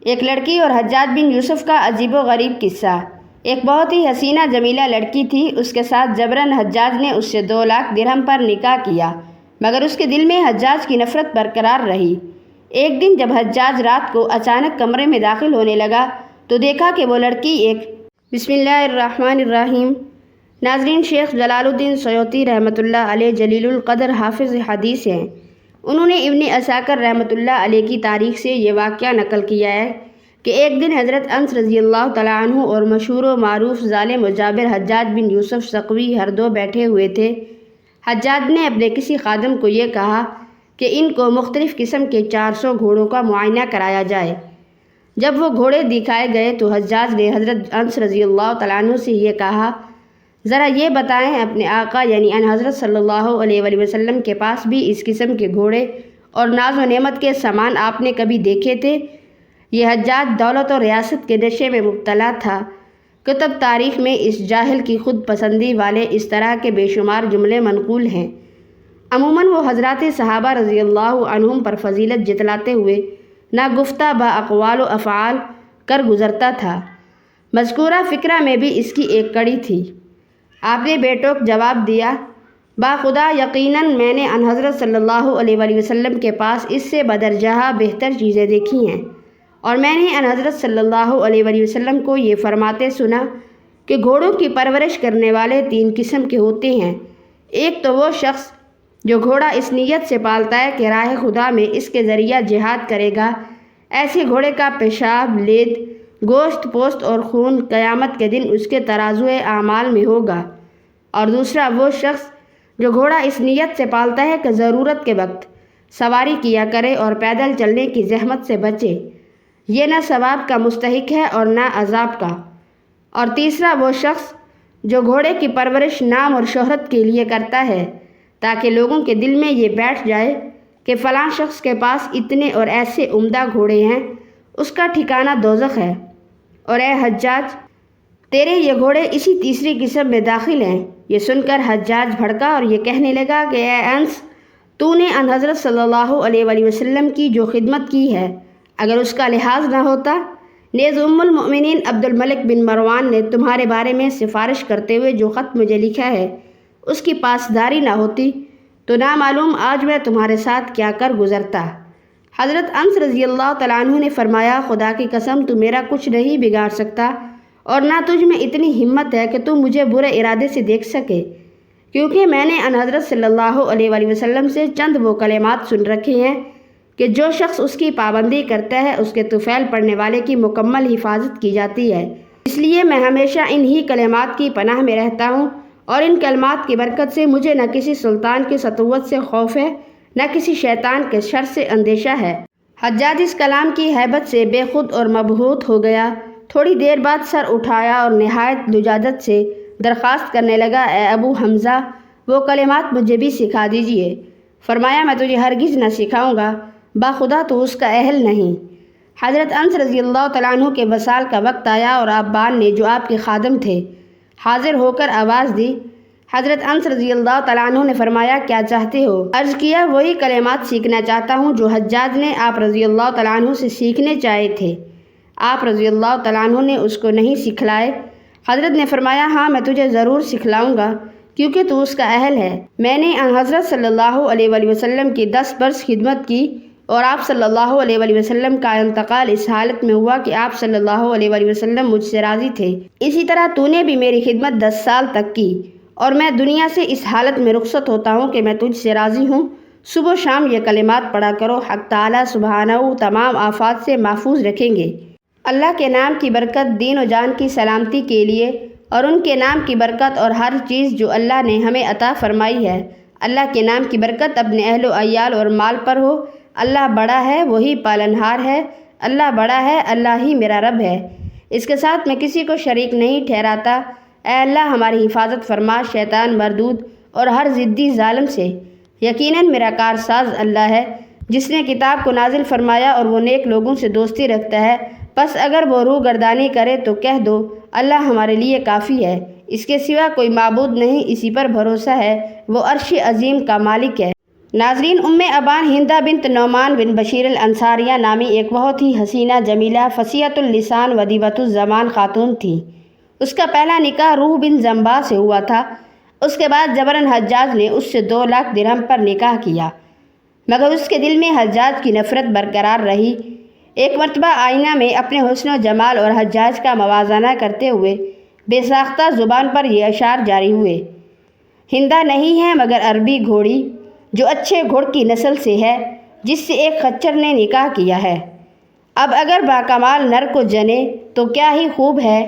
ایک لڑکی اور حجاج بن یوسف کا عجیب و غریب قصہ۔ ایک بہت ہی حسینہ جمیلہ لڑکی تھی، اس کے ساتھ جبراً حجاج نے اس سے 2 لاکھ درہم پر نکاح کیا، مگر اس کے دل میں حجاج کی نفرت برقرار رہی۔ ایک دن جب حجاج رات کو اچانک کمرے میں داخل ہونے لگا تو دیکھا کہ وہ لڑکی ایک بسم اللہ الرحمن الرحیم۔ ناظرین، شیخ جلال الدین سیوطی رحمۃ اللہ علیہ جلیل القدر حافظ حدیث ہیں۔ انہوں نے ابن عساکر رحمۃ اللہ علیہ کی تاریخ سے یہ واقعہ نقل کیا ہے کہ ایک دن حضرت انس رضی اللہ تعالیٰ عنہ اور مشہور و معروف ظالم و جابر حجاج بن یوسف ثقفی ہر دو بیٹھے ہوئے تھے۔ حجاج نے اپنے کسی خادم کو یہ کہا کہ ان کو مختلف قسم کے 400 گھوڑوں کا معائنہ کرایا جائے۔ جب وہ گھوڑے دکھائے گئے تو حجاج نے حضرت انس رضی اللہ تعالیٰ عنہ سے یہ کہا، ذرا یہ بتائیں اپنے آقا یعنی ان حضرت صلی اللہ علیہ وآلہ وسلم کے پاس بھی اس قسم کے گھوڑے اور ناز و نعمت کے سامان آپ نے کبھی دیکھے تھے؟ یہ حجاج دولت اور ریاست کے نشے میں مبتلا تھا۔ کتب تاریخ میں اس جاہل کی خود پسندی والے اس طرح کے بے شمار جملے منقول ہیں۔ عموماً وہ حضرات صحابہ رضی اللہ عنہم پر فضیلت جتلاتے ہوئے نہ گفتہ با اقوال و افعال کر گزرتا تھا۔ مذکورہ فقرہ میں بھی اس کی ایک کڑی تھی۔ آپ نے بے ٹوک جواب دیا، با خدا یقیناً میں نے ان حضرت صلی اللہ علیہ وآلہ وسلم کے پاس اس سے بدرجہ بہتر چیزیں دیکھی ہیں، اور میں نے ان حضرت صلی اللہ علیہ وآلہ وسلم کو یہ فرماتے سنا کہ گھوڑوں کی پرورش کرنے والے 3 قسم کے ہوتے ہیں۔ ایک تو وہ شخص جو گھوڑا اس نیت سے پالتا ہے کہ راہ خدا میں اس کے ذریعہ جہاد کرے گا، ایسے گھوڑے کا پیشاب، لید، گوشت، پوست اور خون قیامت کے دن اس کے ترازوئے اعمال میں ہوگا۔ اور دوسرا وہ شخص جو گھوڑا اس نیت سے پالتا ہے کہ ضرورت کے وقت سواری کیا کرے اور پیدل چلنے کی زحمت سے بچے، یہ نہ ثواب کا مستحق ہے اور نہ عذاب کا۔ اور تیسرا وہ شخص جو گھوڑے کی پرورش نام اور شہرت کے لیے کرتا ہے تاکہ لوگوں کے دل میں یہ بیٹھ جائے کہ فلاں شخص کے پاس اتنے اور ایسے عمدہ گھوڑے ہیں، اس کا ٹھکانہ دوزخ ہے۔ اور اے حجاج، تیرے یہ گھوڑے اسی تیسری قسم میں داخل ہیں۔ یہ سن کر حجاج بھڑکا اور یہ کہنے لگا کہ اے انس، تو نے ان حضرت صلی اللہ علیہ وآلہ وسلم کی جو خدمت کی ہے، اگر اس کا لحاظ نہ ہوتا، نیز ام المؤمنین عبد الملک بن مروان نے تمہارے بارے میں سفارش کرتے ہوئے جو خط مجھے لکھا ہے، اس کی پاسداری نہ ہوتی تو نامعلوم آج میں تمہارے ساتھ کیا کر گزرتا۔ حضرت انس رضی اللہ تعالیٰ عنہ نے فرمایا، خدا کی قسم تو میرا کچھ نہیں بگاڑ سکتا، اور نہ تجھ میں اتنی ہمت ہے کہ تو مجھے برے ارادے سے دیکھ سکے، کیونکہ میں نے ان حضرت صلی اللہ علیہ وآلہ وسلم سے چند وہ کلمات سن رکھے ہیں کہ جو شخص اس کی پابندی کرتا ہے اس کے طفیل پڑھنے والے کی مکمل حفاظت کی جاتی ہے۔ اس لیے میں ہمیشہ انہی کلمات کی پناہ میں رہتا ہوں، اور ان کلمات کی برکت سے مجھے نہ کسی سلطان کی سطوت سے خوف ہے، نہ کسی شیطان کے شر سے اندیشہ ہے۔ حجاج اس کلام کی ہیبت سے بے خود اور مبہوت ہو گیا۔ تھوڑی دیر بعد سر اٹھایا اور نہایت لجاجت سے درخواست کرنے لگا، اے ابو حمزہ، وہ کلمات مجھے بھی سکھا دیجیے۔ فرمایا، میں تجھے ہرگز نہ سکھاؤں گا، باخدا تو اس کا اہل نہیں۔ حضرت انس رضی اللہ تعالیٰ عنہ کے وصال کا وقت آیا اور ابان نے جو آپ کے خادم تھے حاضر ہو کر آواز دی۔ حضرت انس رضی اللہ تعالیٰ عنہ نے فرمایا، کیا چاہتے ہو؟ عرض کیا، وہی کلمات سیکھنا چاہتا ہوں جو حجاج نے آپ رضی اللہ تعالیٰ عنہ سے سیکھنے چاہے تھے۔ آپ رضی اللہ تعالیٰ عنہ نے اس کو نہیں سکھلائے؟ حضرت نے فرمایا، ہاں میں تجھے ضرور سکھلاؤں گا، کیونکہ تو اس کا اہل ہے۔ میں نے ان حضرت صلی اللہ علیہ وآلہ وسلم کی 10 برس خدمت کی، اور آپ صلی اللہ علیہ وآلہ وسلم کا انتقال اس حالت میں ہوا کہ آپ صلی اللہ علیہ وآلہ وسلم مجھ سے راضی تھے۔ اسی طرح تو نے بھی میری خدمت 10 سال تک کی، اور میں دنیا سے اس حالت میں رخصت ہوتا ہوں کہ میں تجھ سے راضی ہوں۔ صبح و شام یہ کلمات پڑھا کرو، حق تعالیٰ سبحانہ تمام آفات سے محفوظ رکھیں گے۔ اللہ کے نام کی برکت دین و جان کی سلامتی کے لیے، اور ان کے نام کی برکت اور ہر چیز جو اللہ نے ہمیں عطا فرمائی ہے، اللہ کے نام کی برکت اپنے اہل و عیال اور مال پر ہو۔ اللہ بڑا ہے، وہی پالنہار ہے، اللہ بڑا ہے، اللہ ہی میرا رب ہے، اس کے ساتھ میں کسی کو شریک نہیں ٹھہراتا۔ اے اللہ ہماری حفاظت فرما شیطان مردود اور ہر ضدی ظالم سے۔ یقیناً میرا کارساز اللہ ہے، جس نے کتاب کو نازل فرمایا اور وہ نیک لوگوں سے دوستی رکھتا ہے۔ بس اگر وہ روح گردانی کرے تو کہہ دو، اللہ ہمارے لیے کافی ہے، اس کے سوا کوئی معبود نہیں، اسی پر بھروسہ ہے، وہ عرش عظیم کا مالک ہے۔ ناظرین، ام ابان ہندہ بنت نعمان بن بشیر الانصاریہ نامی ایک بہت ہی حسینہ، جمیلہ، فصیحۃ اللسان، ودیبۃ الزمان خاتون تھی۔ اس کا پہلا نکاح روح بن زمبا سے ہوا تھا۔ اس کے بعد جبراً حجاج نے اس سے 2 لاکھ درہم پر نکاح کیا، مگر اس کے دل میں حجاج کی نفرت برقرار رہی۔ ایک مرتبہ آئینہ میں اپنے حسن و جمال اور حجاج کا موازنہ کرتے ہوئے بے ساختہ زبان پر یہ اشعار جاری ہوئے: ہندہ نہیں ہے مگر عربی گھوڑی، جو اچھے گھڑ کی نسل سے ہے، جس سے ایک خچر نے نکاح کیا ہے۔ اب اگر باکمال نر کو جنے تو کیا ہی خوب ہے،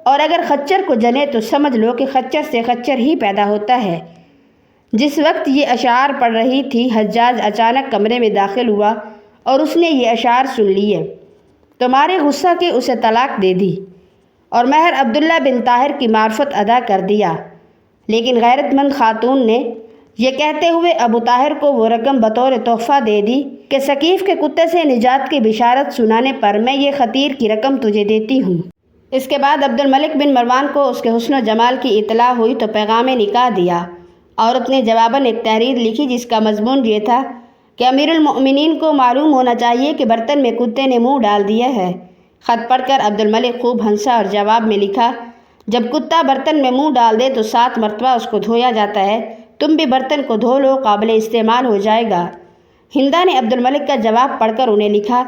اور اگر خچر کو جنے تو سمجھ لو کہ خچر سے خچر ہی پیدا ہوتا ہے۔ جس وقت یہ اشعار پڑھ رہی تھی، حجاج اچانک کمرے میں داخل ہوا اور اس نے یہ اشعار سن لیے تو مارے غصہ کے اسے طلاق دے دی اور مہر عبداللہ بن طاہر کی معرفت ادا کر دیا۔ لیکن غیرت مند خاتون نے یہ کہتے ہوئے ابو طاہر کو وہ رقم بطور تحفہ دے دی کہ ثقیف کے کتے سے نجات کی بشارت سنانے پر میں یہ خطیر کی رقم تجھے دیتی ہوں۔ اس کے بعد عبد الملک بن مروان کو اس کے حسن و جمال کی اطلاع ہوئی تو پیغام نکاح دیا۔ عورت نے جواباً ایک تحریر لکھی جس کا مضمون یہ تھا کہ امیر المؤمنین کو معلوم ہونا چاہیے کہ برتن میں کتے نے منہ ڈال دیا ہے۔ خط پڑھ کر عبد الملک خوب ہنسا اور جواب میں لکھا: جب کتا برتن میں منہ ڈال دے تو 7 مرتبہ اس کو دھویا جاتا ہے، تم بھی برتن کو دھو لو، قابل استعمال ہو جائے گا۔ ہندہ نے عبد الملک کا جواب پڑھ کر انہیں لکھا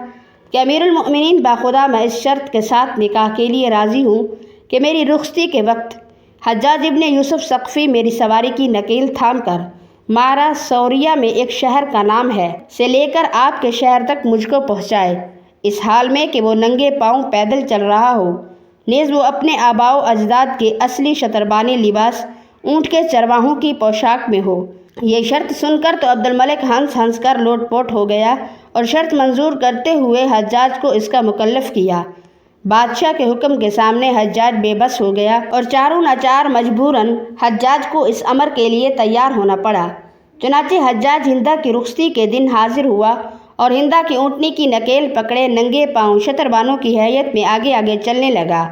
کہ امیر المؤمنین باخدا میں اس شرط کے ساتھ نکاح کے لیے راضی ہوں کہ میری رخصتی کے وقت حجاج ابن یوسف ثقفی میری سواری کی نکیل تھام کر مارا سوریہ میں ایک شہر کا نام ہے سے لے کر آپ کے شہر تک مجھ کو پہنچائے، اس حال میں کہ وہ ننگے پاؤں پیدل چل رہا ہو، نیز وہ اپنے آباء و اجداد کے اصلی شتربانی لباس اونٹ کے چرواہوں کی پوشاک میں ہو۔ یہ شرط سن کر تو عبد الملک ہنس ہنس کر لوٹ پوٹ ہو گیا اور شرط منظور کرتے ہوئے حجاج کو اس کا مکلف کیا۔ بادشاہ کے حکم کے سامنے حجاج بے بس ہو گیا اور چاروں ناچار مجبوراً حجاج کو اس امر کے لیے تیار ہونا پڑا۔ چنانچہ حجاج ہندہ کی رخصتی کے دن حاضر ہوا اور ہندہ کی اونٹنی کی نکیل پکڑے ننگے پاؤں شتربانوں کی حیت میں آگے آگے چلنے لگا۔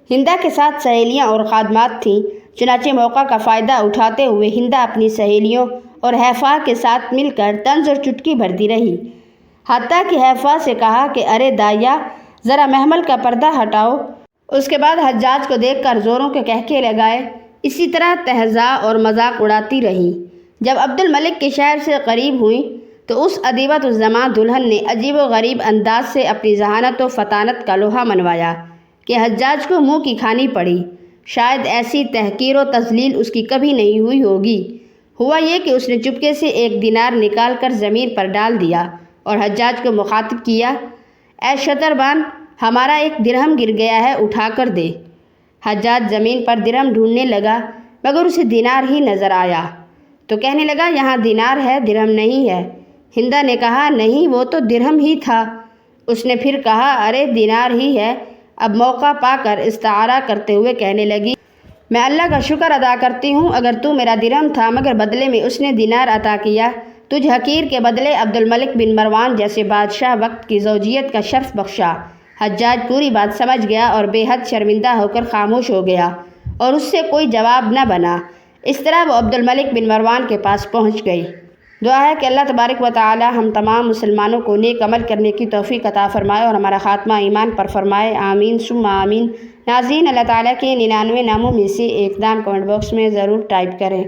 ہندہ کے ساتھ سہیلیاں اور خادمات تھیں، چنانچہ موقع کا فائدہ اٹھاتے ہوئے ہندہ اپنی سہیلیوں اور حیفا کے ساتھ مل کر طنز اور چٹکی بھرتی رہی، حتیٰ کہ حیفا سے کہا کہ ارے دائیا، ذرا محمل کا پردہ ہٹاؤ۔ اس کے بعد حجاج کو دیکھ کر زوروں کے قہقہے لگائے۔ اسی طرح تہزا اور مذاق اڑاتی رہیں۔ جب عبد الملک کے شہر سے قریب ہوئیں تو اس ادیبۃ الزمان دلہن نے عجیب و غریب انداز سے اپنی ذہانت و فطانت کا لوہا منوایا کہ حجاج کو منہ کی کھانی پڑی۔ شاید ایسی تحقیر و تذلیل اس کی کبھی نہیں ہوئی ہوگی۔ ہوا یہ کہ اس نے چپکے سے 1 دینار نکال کر زمین پر ڈال دیا اور حجاج کو مخاطب کیا: اے شتربان، ہمارا 1 درہم گر گیا ہے، اٹھا کر دے۔ حجاج زمین پر درہم ڈھونڈنے لگا مگر اسے دینار ہی نظر آیا تو کہنے لگا: یہاں دینار ہے، درہم نہیں ہے۔ ہندہ نے کہا: نہیں، وہ تو درہم ہی تھا۔ اس نے پھر کہا: ارے دینار ہی ہے۔ اب موقع پا کر استعارہ کرتے ہوئے کہنے لگی: میں اللہ کا شکر ادا کرتی ہوں، اگر تو میرا درہم تھا مگر بدلے میں اس نے دینار عطا کیا، تجھ حقیر کے بدلے عبد الملک بن مروان جیسے بادشاہ وقت کی زوجیت کا شرف بخشا۔ حجاج پوری بات سمجھ گیا اور بے حد شرمندہ ہو کر خاموش ہو گیا اور اس سے کوئی جواب نہ بنا۔ اس طرح وہ عبد الملک بن مروان کے پاس پہنچ گئی۔ دعا ہے کہ اللہ تبارک و تعالی ہم تمام مسلمانوں کو نیک عمل کرنے کی توفیق عطا فرمائے اور ہمارا خاتمہ ایمان پر فرمائے، آمین ثم آمین۔ ناظرین، اللہ تعالیٰ کے 99 ناموں میں سے ایک نام کمنٹ باکس میں ضرور ٹائپ کریں۔